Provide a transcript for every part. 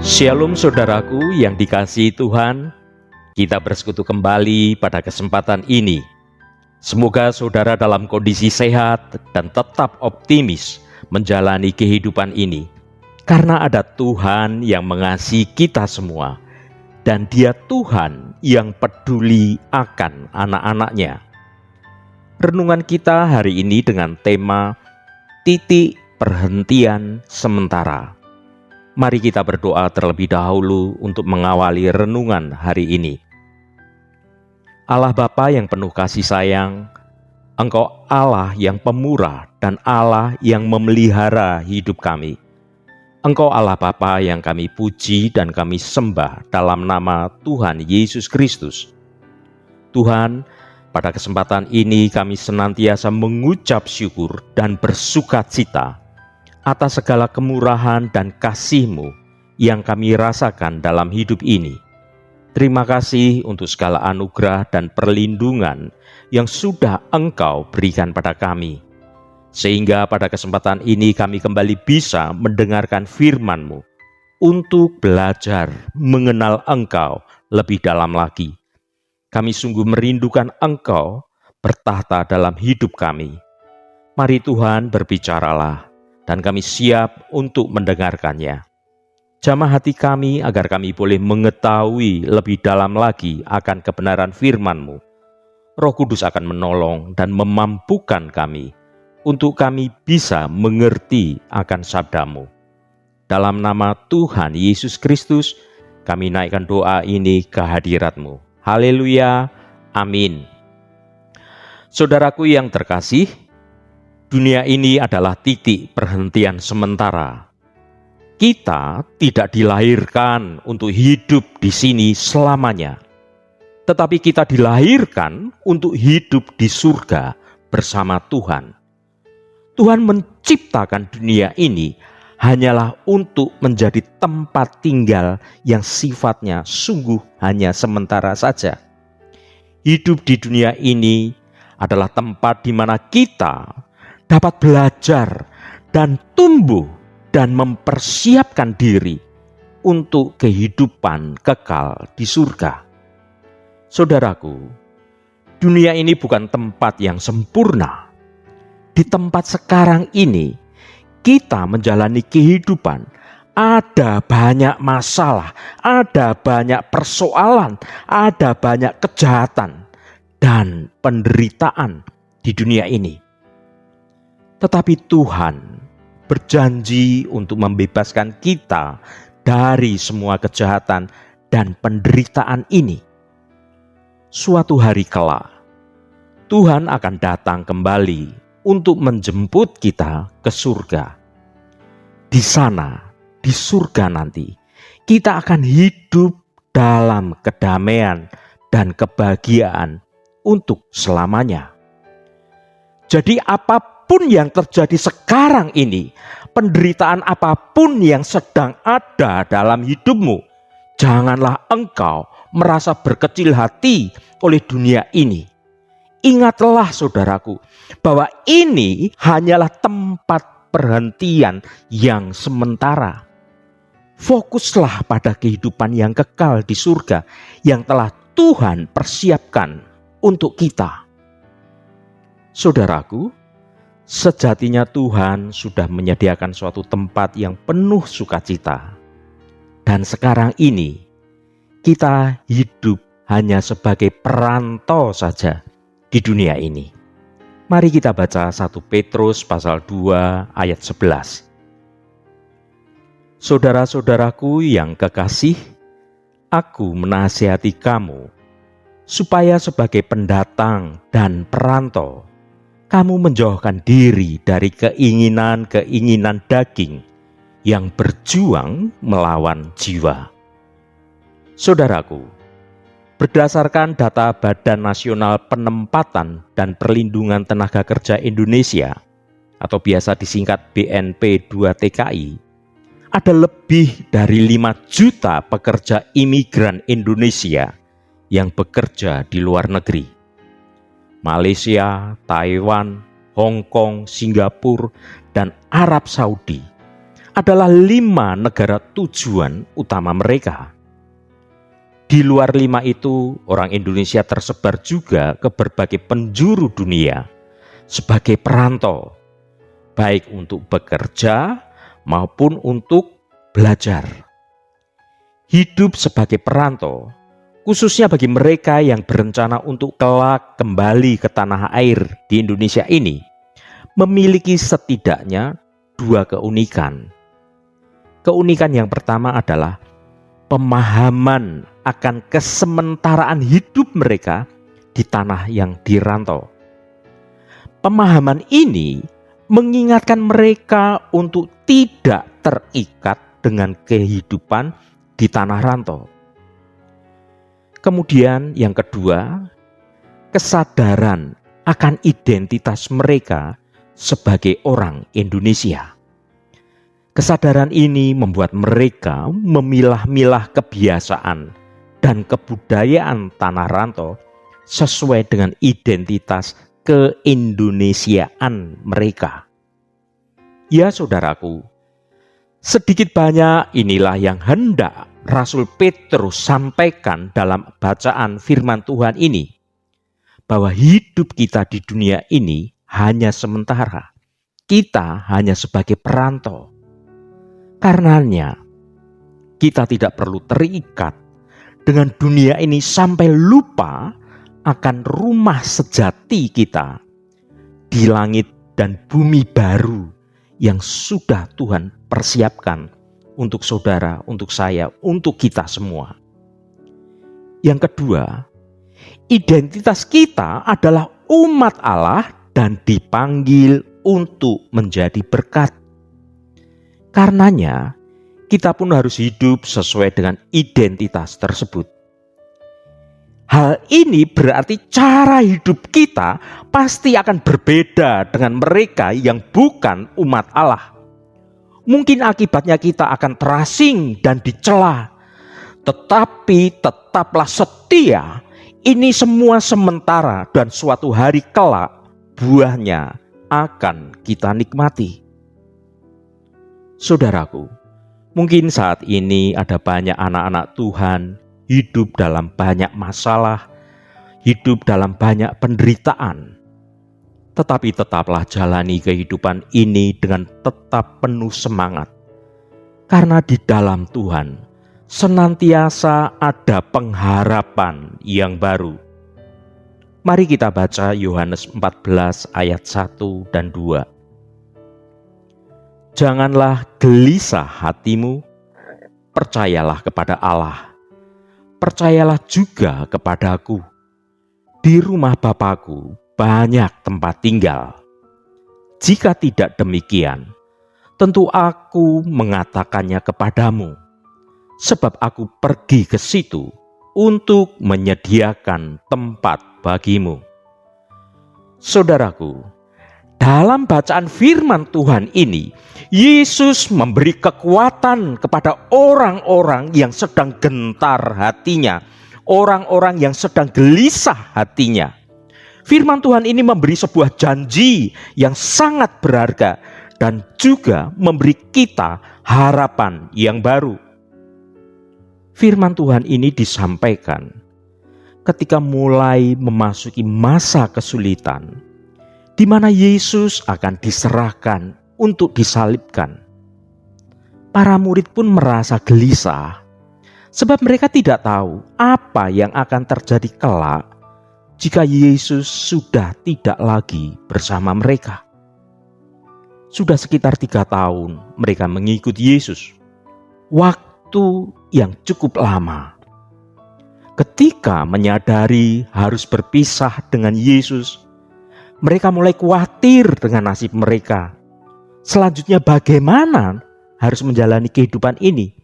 Shalom saudaraku yang dikasihi Tuhan, kita bersekutu kembali pada kesempatan ini. Semoga saudara dalam kondisi sehat dan tetap optimis menjalani kehidupan ini. Karena ada Tuhan yang mengasihi kita semua, dan Dia Tuhan yang peduli akan anak-anaknya. Renungan kita hari ini dengan tema titik perhentian sementara. Mari kita berdoa terlebih dahulu untuk mengawali renungan hari ini. Allah Bapa yang penuh kasih sayang, Engkau Allah yang pemurah dan Allah yang memelihara hidup kami. Engkau Allah Bapa yang kami puji dan kami sembah dalam nama Tuhan Yesus Kristus. Tuhan, pada kesempatan ini kami senantiasa mengucap syukur dan bersukacita atas segala kemurahan dan kasih-Mu yang kami rasakan dalam hidup ini. Terima kasih untuk segala anugerah dan perlindungan yang sudah Engkau berikan pada kami. Sehingga pada kesempatan ini kami kembali bisa mendengarkan firman-Mu untuk belajar mengenal Engkau lebih dalam lagi. Kami sungguh merindukan Engkau bertahta dalam hidup kami. Mari Tuhan berbicaralah, dan kami siap untuk mendengarkannya. Jamah hati kami agar kami boleh mengetahui lebih dalam lagi akan kebenaran firman-Mu. Roh Kudus akan menolong dan memampukan kami untuk kami bisa mengerti akan sabda-Mu. Dalam nama Tuhan Yesus Kristus, kami naikkan doa ini ke hadirat-Mu. Haleluya, amin. Saudaraku yang terkasih, dunia ini adalah titik perhentian sementara. Kita tidak dilahirkan untuk hidup di sini selamanya, tetapi kita dilahirkan untuk hidup di surga bersama Tuhan. Tuhan menciptakan dunia ini hanyalah untuk menjadi tempat tinggal yang sifatnya sungguh hanya sementara saja. Hidup di dunia ini adalah tempat di mana kita dapat belajar dan tumbuh dan mempersiapkan diri untuk kehidupan kekal di surga. Saudaraku, dunia ini bukan tempat yang sempurna. Di tempat sekarang ini, kita menjalani kehidupan, ada banyak masalah, ada banyak persoalan, ada banyak kejahatan dan penderitaan di dunia ini. Tetapi Tuhan berjanji untuk membebaskan kita dari semua kejahatan dan penderitaan ini. Suatu hari kelak, Tuhan akan datang kembali untuk menjemput kita ke surga. Di sana, di surga nanti, kita akan hidup dalam kedamaian dan kebahagiaan untuk selamanya. Jadi apapun yang terjadi sekarang ini, penderitaan apapun yang sedang ada dalam hidupmu, janganlah engkau merasa berkecil hati oleh dunia ini. Ingatlah saudaraku, bahwa ini hanyalah tempat perhentian yang sementara. Fokuslah pada kehidupan yang kekal di surga yang telah Tuhan persiapkan untuk kita. Saudaraku, sejatinya Tuhan sudah menyediakan suatu tempat yang penuh sukacita. Dan sekarang ini, kita hidup hanya sebagai perantau saja di dunia ini. Mari kita baca 1 Petrus pasal 2 ayat 11. Saudara-saudaraku yang kekasih, aku menasihati kamu, supaya sebagai pendatang dan perantau, kamu menjauhkan diri dari keinginan-keinginan daging yang berjuang melawan jiwa. Saudaraku, berdasarkan data Badan Nasional Penempatan dan Perlindungan Tenaga Kerja Indonesia atau biasa disingkat BNP 2TKI, ada lebih dari 5 juta pekerja imigran Indonesia yang bekerja di luar negeri. Malaysia, Taiwan, Hong Kong, Singapura, dan Arab Saudi adalah 5 negara tujuan utama mereka. Di luar 5 itu, orang Indonesia tersebar juga ke berbagai penjuru dunia sebagai perantau, baik untuk bekerja maupun untuk belajar. Hidup sebagai perantau, khususnya bagi mereka yang berencana untuk kelak kembali ke tanah air di Indonesia ini, memiliki setidaknya 2 keunikan. Keunikan yang pertama adalah pemahaman akan kesementaraan hidup mereka di tanah yang dirantau. Pemahaman ini mengingatkan mereka untuk tidak terikat dengan kehidupan di tanah rantau. Kemudian yang kedua, kesadaran akan identitas mereka sebagai orang Indonesia. Kesadaran ini membuat mereka memilah-milah kebiasaan dan kebudayaan tanah rantau sesuai dengan identitas keindonesiaan mereka. Ya saudaraku, sedikit banyak inilah yang hendak Rasul Petrus sampaikan dalam bacaan firman Tuhan ini, bahwa hidup kita di dunia ini hanya sementara. Kita hanya sebagai perantau. Karenanya, kita tidak perlu terikat dengan dunia ini sampai lupa akan rumah sejati kita di langit dan bumi baru yang sudah Tuhan persiapkan untuk saudara, untuk saya, untuk kita semua. Yang kedua, identitas kita adalah umat Allah dan dipanggil untuk menjadi berkat. Karenanya, kita pun harus hidup sesuai dengan identitas tersebut. Hal ini berarti cara hidup kita pasti akan berbeda dengan mereka yang bukan umat Allah. Mungkin akibatnya kita akan terasing dan dicela, tetapi tetaplah setia. Ini semua sementara dan suatu hari kelak buahnya akan kita nikmati. Saudaraku, mungkin saat ini ada banyak anak-anak Tuhan hidup dalam banyak masalah, hidup dalam banyak penderitaan. Tetapi tetaplah jalani kehidupan ini dengan tetap penuh semangat. Karena di dalam Tuhan senantiasa ada pengharapan yang baru. Mari kita baca Yohanes 14 ayat 1 dan 2. Janganlah gelisah hatimu, percayalah kepada Allah. Percayalah juga kepadaku. Di rumah Bapakku banyak tempat tinggal. Jika tidak demikian, tentu aku mengatakannya kepadamu, sebab aku pergi ke situ untuk menyediakan tempat bagimu. Saudaraku, dalam bacaan firman Tuhan ini, Yesus memberi kekuatan kepada orang-orang yang sedang gentar hatinya, orang-orang yang sedang gelisah hatinya. Firman Tuhan ini memberi sebuah janji yang sangat berharga dan juga memberi kita harapan yang baru. Firman Tuhan ini disampaikan ketika mulai memasuki masa kesulitan, di mana Yesus akan diserahkan untuk disalibkan. Para murid pun merasa gelisah, sebab mereka tidak tahu apa yang akan terjadi kelak jika Yesus sudah tidak lagi bersama mereka. Sudah sekitar 3 tahun mereka mengikuti Yesus, waktu yang cukup lama. Ketika menyadari harus berpisah dengan Yesus, mereka mulai khawatir dengan nasib mereka. Selanjutnya bagaimana harus menjalani kehidupan ini?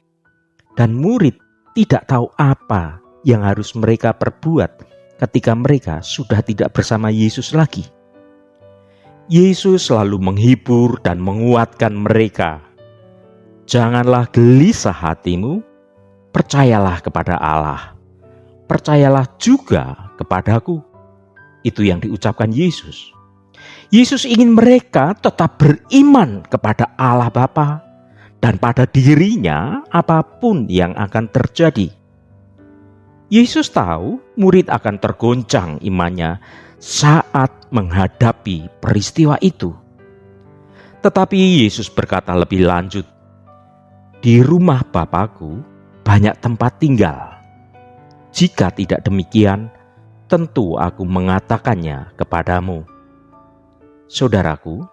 Dan murid tidak tahu apa yang harus mereka perbuat ketika mereka sudah tidak bersama Yesus lagi. Yesus selalu menghibur dan menguatkan mereka. Janganlah gelisah hatimu, percayalah kepada Allah. Percayalah juga kepadaku. Itu yang diucapkan Yesus. Yesus ingin mereka tetap beriman kepada Allah Bapa dan pada dirinya apapun yang akan terjadi. Yesus tahu murid akan tergoncang imannya saat menghadapi peristiwa itu. Tetapi Yesus berkata lebih lanjut, "Di rumah Bapakku banyak tempat tinggal. Jika tidak demikian, tentu aku mengatakannya kepadamu." Saudaraku,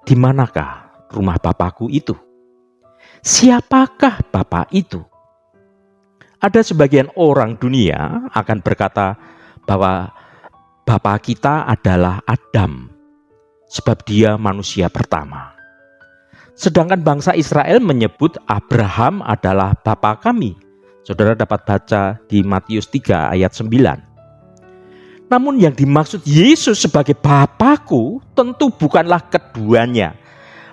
di manakah rumah Bapakku itu? Siapakah Bapa itu? Ada sebagian orang dunia akan berkata bahwa Bapa kita adalah Adam, sebab dia manusia pertama. Sedangkan bangsa Israel menyebut Abraham adalah Bapa kami. Saudara dapat baca di Matius 3 ayat 9. Namun yang dimaksud Yesus sebagai Bapakku tentu bukanlah keduanya,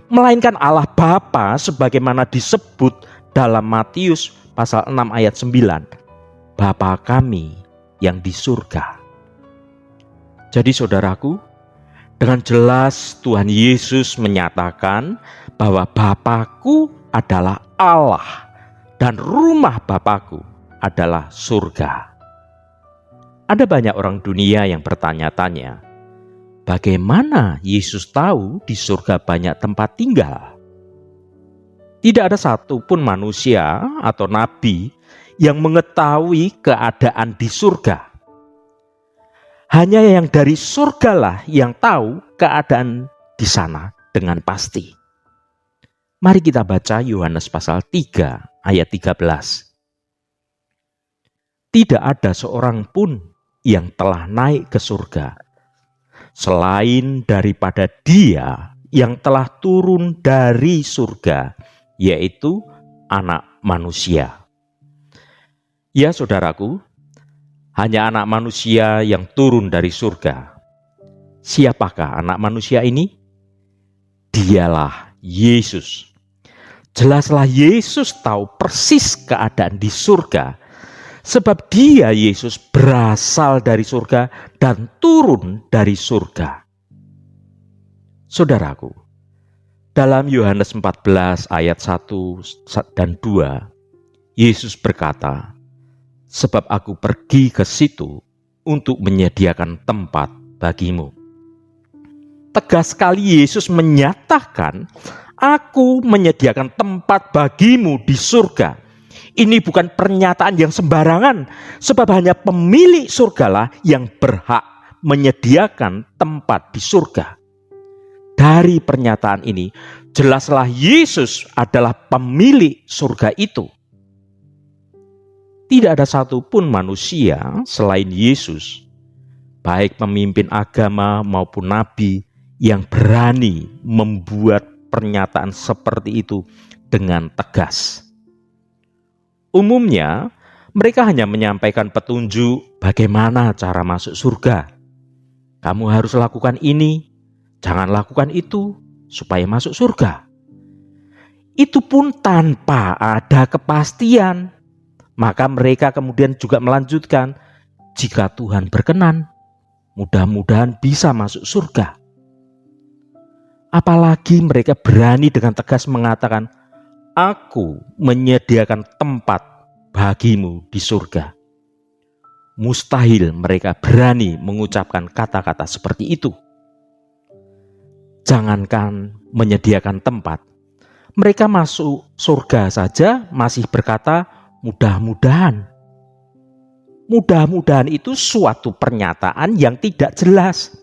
melainkan Allah Bapa sebagaimana disebut dalam Matius pasal 6 ayat 9. Bapa kami yang di surga. Jadi saudaraku, dengan jelas Tuhan Yesus menyatakan bahwa Bapakku adalah Allah dan rumah Bapakku adalah surga. Ada banyak orang dunia yang bertanya-tanya, bagaimana Yesus tahu di surga banyak tempat tinggal? Tidak ada satupun manusia atau nabi yang mengetahui keadaan di surga. Hanya yang dari surgalah yang tahu keadaan di sana dengan pasti. Mari kita baca Yohanes pasal 3 ayat 13. Tidak ada seorang pun yang telah naik ke surga selain daripada Dia yang telah turun dari surga, yaitu Anak Manusia. Ya saudaraku, hanya Anak Manusia yang turun dari surga. Siapakah Anak Manusia ini? Dialah Yesus. Jelaslah Yesus tahu persis keadaan di surga, sebab Dia, Yesus, berasal dari surga dan turun dari surga. Saudaraku, dalam Yohanes 14 ayat 1 dan 2, Yesus berkata, "Sebab aku pergi ke situ untuk menyediakan tempat bagimu." Tegas sekali Yesus menyatakan, "Aku menyediakan tempat bagimu di surga." Ini bukan pernyataan yang sembarangan, sebab hanya pemilik surgalah yang berhak menyediakan tempat di surga. Dari pernyataan ini, jelaslah Yesus adalah pemilik surga itu. Tidak ada satupun manusia selain Yesus, baik pemimpin agama maupun nabi, yang berani membuat pernyataan seperti itu dengan tegas. Umumnya, mereka hanya menyampaikan petunjuk bagaimana cara masuk surga. Kamu harus lakukan ini, jangan lakukan itu, supaya masuk surga. Itu pun tanpa ada kepastian. Maka mereka kemudian juga melanjutkan, jika Tuhan berkenan, mudah-mudahan bisa masuk surga. Apalagi mereka berani dengan tegas mengatakan, "Aku menyediakan tempat bagimu di surga." Mustahil mereka berani mengucapkan kata-kata seperti itu. Jangankan menyediakan tempat, mereka masuk surga saja masih berkata, mudah-mudahan. Mudah-mudahan itu suatu pernyataan yang tidak jelas,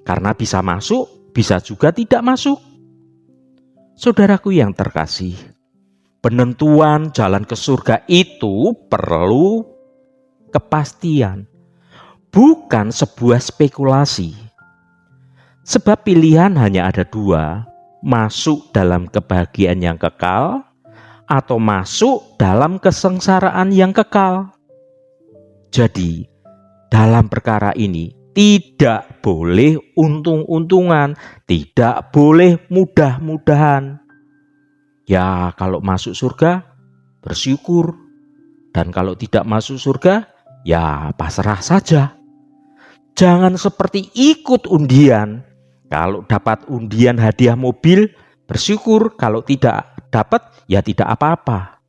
karena bisa masuk, bisa juga tidak masuk. Saudaraku yang terkasih, penentuan jalan ke surga itu perlu kepastian, bukan sebuah spekulasi. Sebab pilihan hanya ada dua, masuk dalam kebahagiaan yang kekal atau masuk dalam kesengsaraan yang kekal. Jadi, dalam perkara ini tidak boleh untung-untungan, tidak boleh mudah-mudahan. Ya, kalau masuk surga, bersyukur. Dan kalau tidak masuk surga, ya pasrah saja. Jangan seperti ikut undian. Kalau dapat undian hadiah mobil, bersyukur. Kalau tidak dapat ya tidak apa-apa.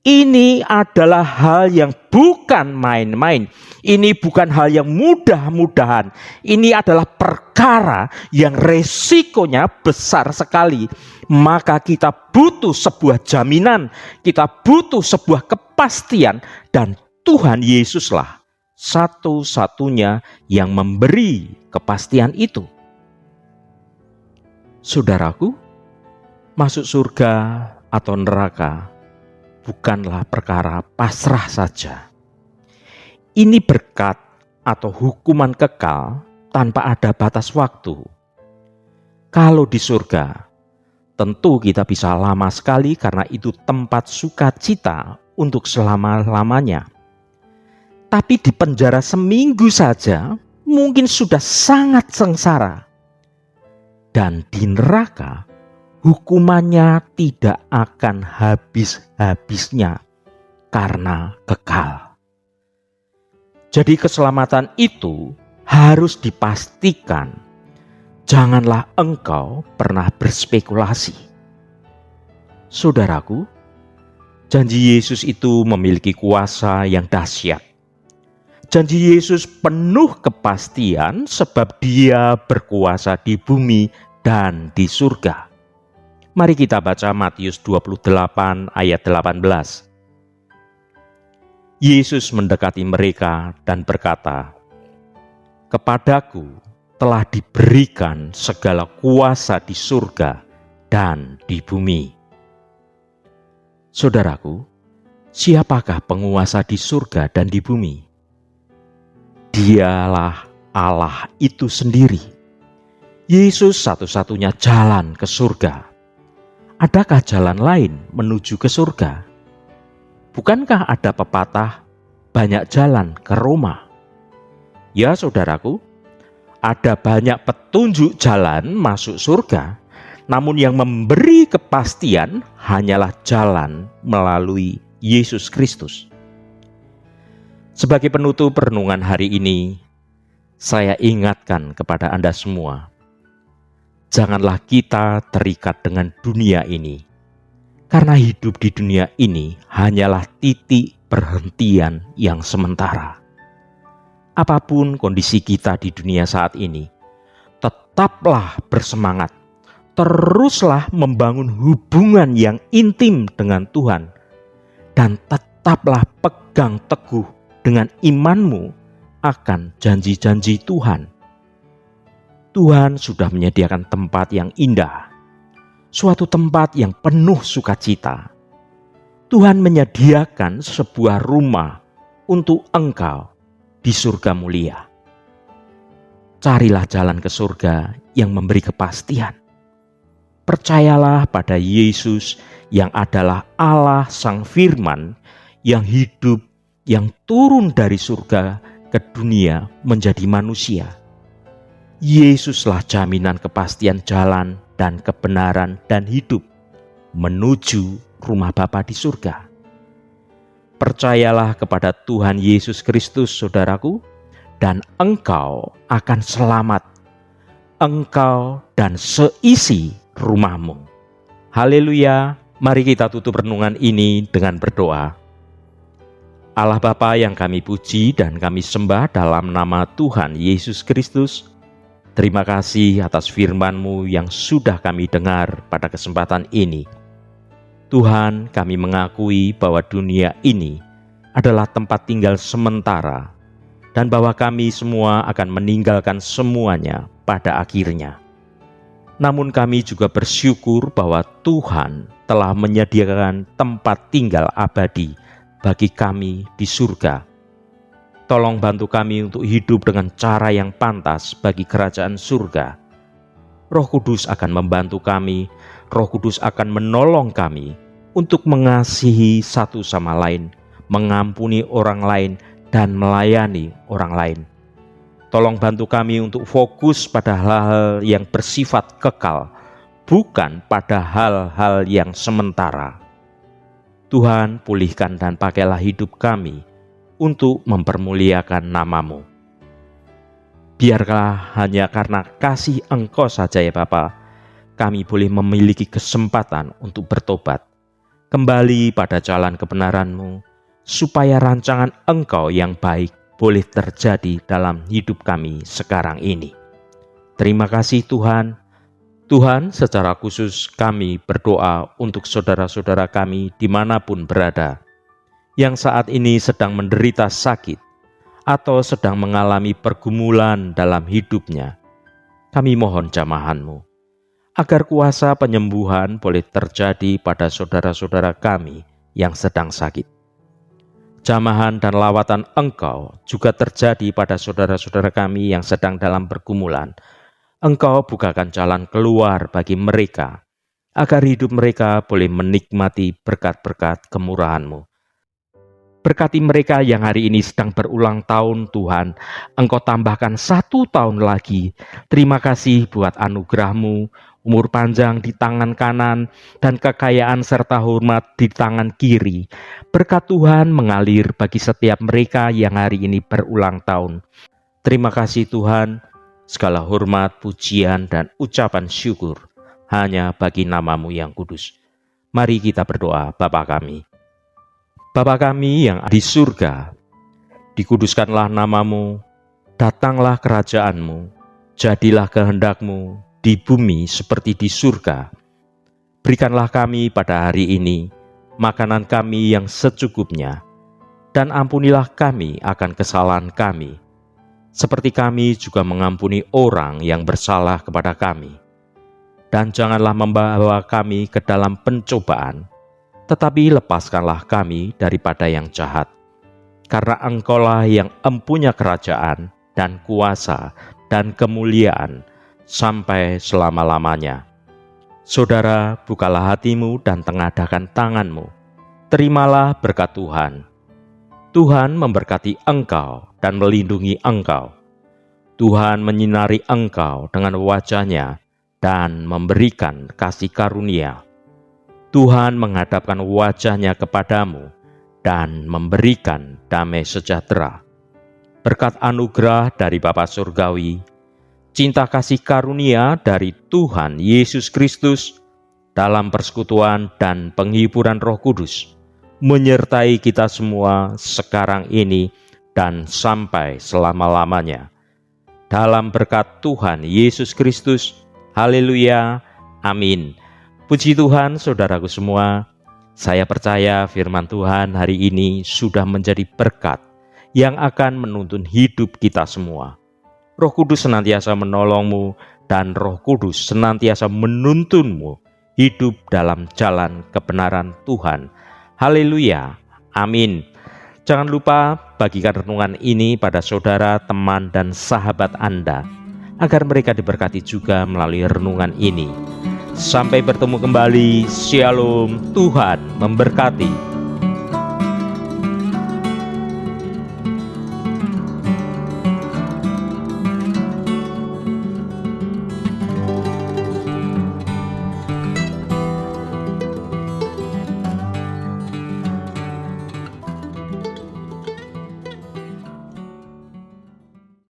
Ini adalah hal yang bukan main-main. Ini bukan hal yang mudah-mudahan. Ini adalah perkara yang resikonya besar sekali. Maka kita butuh sebuah jaminan, kita butuh sebuah kepastian, dan Tuhan Yesuslah satu-satunya yang memberi kepastian itu. Saudaraku, masuk surga atau neraka bukanlah perkara pasrah saja. Ini berkat atau hukuman kekal tanpa ada batas waktu. Kalau di surga, tentu kita bisa lama sekali karena itu tempat sukacita untuk selama-lamanya. Tapi di penjara seminggu saja mungkin sudah sangat sengsara. Dan di neraka, hukumannya tidak akan habis-habisnya karena kekal. Jadi keselamatan itu harus dipastikan. Janganlah engkau pernah berspekulasi. Saudaraku, janji Yesus itu memiliki kuasa yang dahsyat. Janji Yesus penuh kepastian sebab Dia berkuasa di bumi dan di surga. Mari kita baca Matius 28 ayat 18. Yesus mendekati mereka dan berkata, "Kepadaku telah diberikan segala kuasa di surga dan di bumi." Saudaraku, siapakah penguasa di surga dan di bumi? Dialah Allah itu sendiri. Yesus satu-satunya jalan ke surga. Adakah jalan lain menuju ke surga? Bukankah ada pepatah, banyak jalan ke Roma? Ya saudaraku, ada banyak petunjuk jalan masuk surga, namun yang memberi kepastian hanyalah jalan melalui Yesus Kristus. Sebagai penutup renungan hari ini, saya ingatkan kepada Anda semua, janganlah kita terikat dengan dunia ini, karena hidup di dunia ini hanyalah titik perhentian yang sementara. Apapun kondisi kita di dunia saat ini, tetaplah bersemangat, teruslah membangun hubungan yang intim dengan Tuhan, dan tetaplah pegang teguh dengan imanmu akan janji-janji Tuhan. Tuhan sudah menyediakan tempat yang indah, suatu tempat yang penuh sukacita. Tuhan menyediakan sebuah rumah untuk engkau di surga mulia. Carilah jalan ke surga yang memberi kepastian. Percayalah pada Yesus yang adalah Allah Sang Firman yang hidup, yang turun dari surga ke dunia menjadi manusia. Yesuslah jaminan kepastian jalan dan kebenaran dan hidup menuju rumah Bapa di surga. Percayalah kepada Tuhan Yesus Kristus, saudaraku, dan engkau akan selamat, engkau dan seisi rumahmu. Haleluya, mari kita tutup renungan ini dengan berdoa. Allah Bapa yang kami puji dan kami sembah dalam nama Tuhan Yesus Kristus, terima kasih atas firman-Mu yang sudah kami dengar pada kesempatan ini. Tuhan, kami mengakui bahwa dunia ini adalah tempat tinggal sementara dan bahwa kami semua akan meninggalkan semuanya pada akhirnya. Namun kami juga bersyukur bahwa Tuhan telah menyediakan tempat tinggal abadi bagi kami di surga. Tolong bantu kami untuk hidup dengan cara yang pantas bagi kerajaan surga. Roh Kudus akan membantu kami, Roh Kudus akan menolong kami untuk mengasihi satu sama lain, mengampuni orang lain, dan melayani orang lain. Tolong bantu kami untuk fokus pada hal-hal yang bersifat kekal, bukan pada hal-hal yang sementara. Tuhan, pulihkan dan pakailah hidup kami untuk mempermuliakan nama-Mu. Biarlah hanya karena kasih Engkau saja ya Bapa, kami boleh memiliki kesempatan untuk bertobat, kembali pada jalan kebenaran-Mu, supaya rancangan Engkau yang baik boleh terjadi dalam hidup kami sekarang ini. Terima kasih Tuhan. Tuhan, secara khusus kami berdoa untuk saudara-saudara kami dimanapun berada, yang saat ini sedang menderita sakit atau sedang mengalami pergumulan dalam hidupnya. Kami mohon jamahan-Mu, agar kuasa penyembuhan boleh terjadi pada saudara-saudara kami yang sedang sakit. Jamahan dan lawatan Engkau juga terjadi pada saudara-saudara kami yang sedang dalam pergumulan. Engkau bukakan jalan keluar bagi mereka, agar hidup mereka boleh menikmati berkat-berkat kemurahan-Mu. Berkati mereka yang hari ini sedang berulang tahun Tuhan, Engkau tambahkan 1 tahun lagi. Terima kasih buat anugerah-Mu, umur panjang di tangan kanan, dan kekayaan serta hormat di tangan kiri. Berkat Tuhan mengalir bagi setiap mereka yang hari ini berulang tahun. Terima kasih Tuhan, segala hormat, pujian, dan ucapan syukur hanya bagi nama-Mu yang kudus. Mari kita berdoa. Bapa kami. Bapa kami yang di surga, dikuduskanlah nama-Mu, datanglah kerajaan-Mu, jadilah kehendak-Mu di bumi seperti di surga. Berikanlah kami pada hari ini makanan kami yang secukupnya, dan ampunilah kami akan kesalahan kami, seperti kami juga mengampuni orang yang bersalah kepada kami. Dan janganlah membawa kami ke dalam pencobaan, tetapi lepaskanlah kami daripada yang jahat. Karena Engkaulah yang empunya kerajaan dan kuasa dan kemuliaan sampai selama-lamanya. Saudara, bukalah hatimu dan tengadahkan tanganmu. Terimalah berkat Tuhan. Tuhan memberkati engkau dan melindungi engkau. Tuhan menyinari engkau dengan wajah-Nya dan memberikan kasih karunia. Tuhan menghadapkan wajah-Nya kepadamu dan memberikan damai sejahtera. Berkat anugerah dari Bapa Surgawi, cinta kasih karunia dari Tuhan Yesus Kristus, dalam persekutuan dan penghiburan Roh Kudus, menyertai kita semua sekarang ini dan sampai selama-lamanya. Dalam berkat Tuhan Yesus Kristus, haleluya, amin. Puji Tuhan, saudaraku semua, saya percaya firman Tuhan hari ini sudah menjadi berkat yang akan menuntun hidup kita semua. Roh Kudus senantiasa menolongmu dan Roh Kudus senantiasa menuntunmu hidup dalam jalan kebenaran Tuhan. Haleluya, amin. Jangan lupa bagikan renungan ini pada saudara, teman, dan sahabat Anda, agar mereka diberkati juga melalui renungan ini. Sampai bertemu kembali. Shalom, Tuhan memberkati.